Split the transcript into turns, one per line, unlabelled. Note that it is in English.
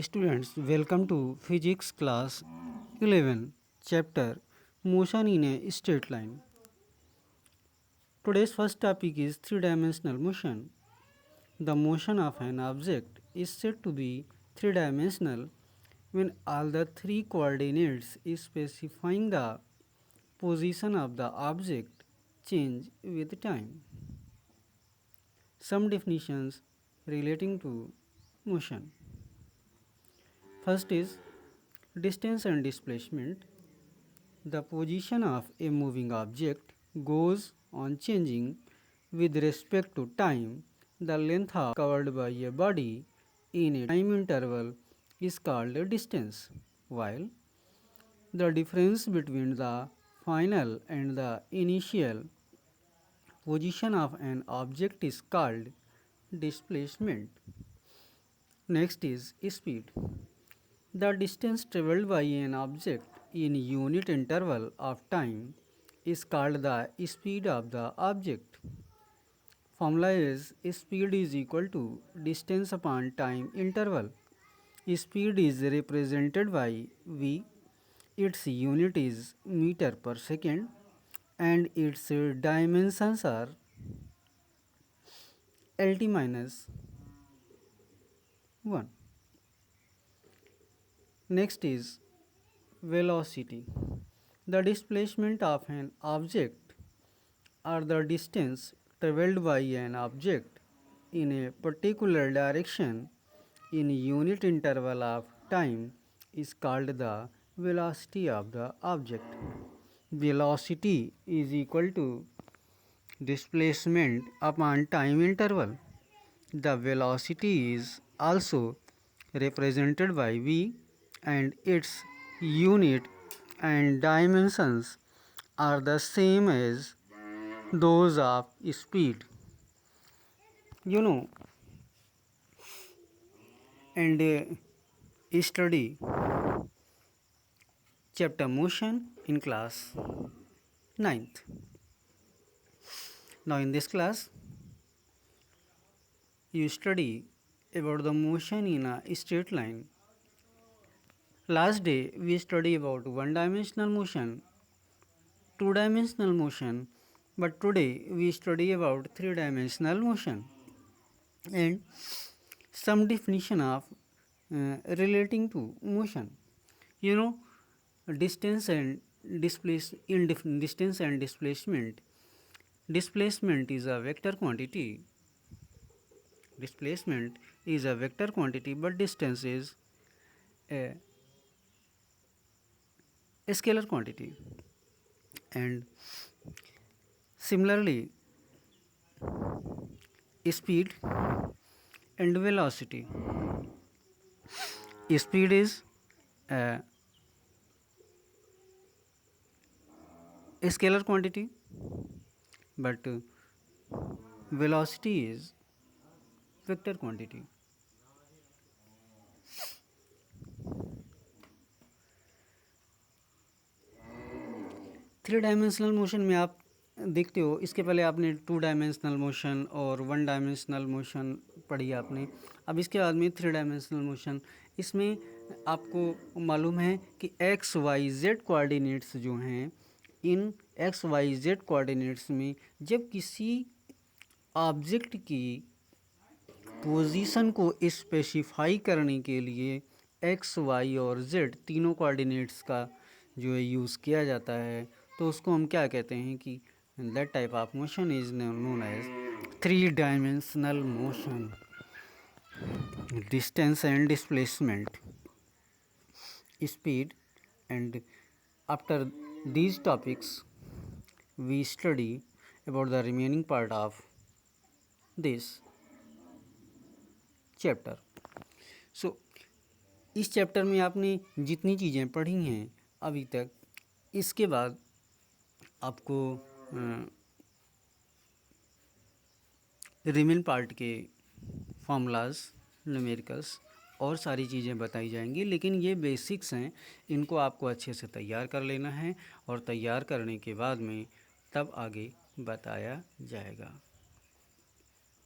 Students, welcome to Physics class 11, chapter Motion in a Straight Line. Today's first topic is three-dimensional motion. The motion of an object is said to be three-dimensional when all the three coordinates specifying the position of the object change with time. Some definitions relating to motion. First is distance and displacement. The position of a moving object goes on changing with respect to time. The length covered by a body in a time interval is called a distance, while the difference between the final and the initial position of an object is called displacement. Next is speed. The distance traveled by an object in unit interval of time is called the speed of the object. Formula is speed is equal to distance upon time interval. Speed is represented by v, its unit is meter per second, and its dimensions are lt minus 1. Next is velocity. The displacement of an object or the distance traveled by an object in a particular direction in unit interval of time is called the velocity of the object. Velocity is equal to displacement upon time interval. The velocity is also represented by v, and its unit and dimensions are the same as those of speed. And study chapter motion in class 9th. Now in this class you study about the motion in a straight line. Last day we studied about one-dimensional motion, two-dimensional motion, but today we study about three-dimensional motion and some definition of relating to motion. Distance and distance and displacement. Displacement is a vector quantity. Displacement is a vector quantity, but distance is a scalar quantity. And similarly, speed and velocity. Speed is a scalar quantity, but velocity is vector quantity. Three dimensional motion में आप देखते हो, इसके पहले आपने two dimensional motion और one dimensional motion पढ़ी आपने. अब इसके बाद में थ्री डायमेंशनल मोशन. इसमें आपको मालूम है कि एक्स वाई जेड कोऑर्डिनेट्स जो हैं, इन एक्स वाई जेड कोऑर्डिनेट्स में जब किसी ऑब्जेक्ट की पोजीशन को स्पेसिफाई करने के लिए एक्स वाई और जेड तीनों कोऑर्डिनेट्स का जो है यूज़ किया जाता है, तो उसको हम क्या कहते हैं कि that type of motion is known as three dimensional motion. Distance and displacement, speed, and after these topics we study about the remaining part of this chapter. So इस चैप्टर में आपने जितनी चीज़ें पढ़ी हैं अभी तक, इसके बाद आपको रिमेन पार्ट के फॉर्मूलाज, न्यूमेरिकल्स और सारी चीज़ें बताई जाएंगी, लेकिन ये बेसिक्स हैं, इनको आपको अच्छे से तैयार कर लेना है और तैयार करने के बाद में तब आगे बताया जाएगा.